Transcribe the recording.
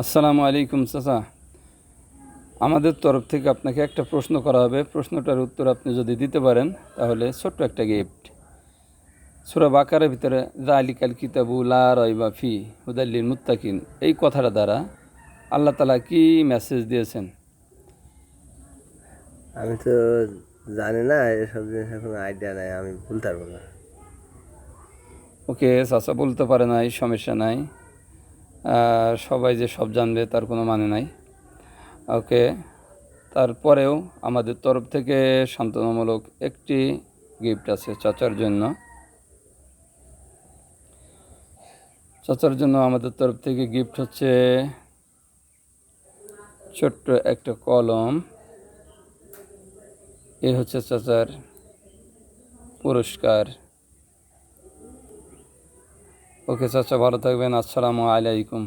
আসসালামু আলাইকুম চাচা। আমাদের তরফ থেকে আপনাকে একটা প্রশ্ন করা হবে। প্রশ্নটার উত্তর আপনি যদি দিতে পারেন তাহলে ছোট্ট একটা গিফট। সূরা বাকারার ভিতরে যালিকাল কিতাবু লা রাইবা ফি হুদাল লিল মুত্তাকিন এই কথাটা দ্বারা আল্লাহ তাআলা কি মেসেজ দিয়েছেন? আমি তো জানি না, এসব জিনিসের কোনো আইডিয়া নাই, আমি বলতে পারবো না। ওকে চাচা, বলতে পারে নাই, সমস্যা নাই। সবাই যে সব জানবে তার কোনো মানে নাই। ওকে, তারপরেও আমাদের তরফ থেকে সান্ত্বনামূলক একটি গিফট আছে চাচার জন্য। চাচার জন্য আমাদের তরফ থেকে গিফট হচ্ছে ছোট্ট একটা কলম। এ হচ্ছে চাচার পুরস্কার। ওকে চাচা, ভালো থাকবেন। আসসালামু আলাইকুম।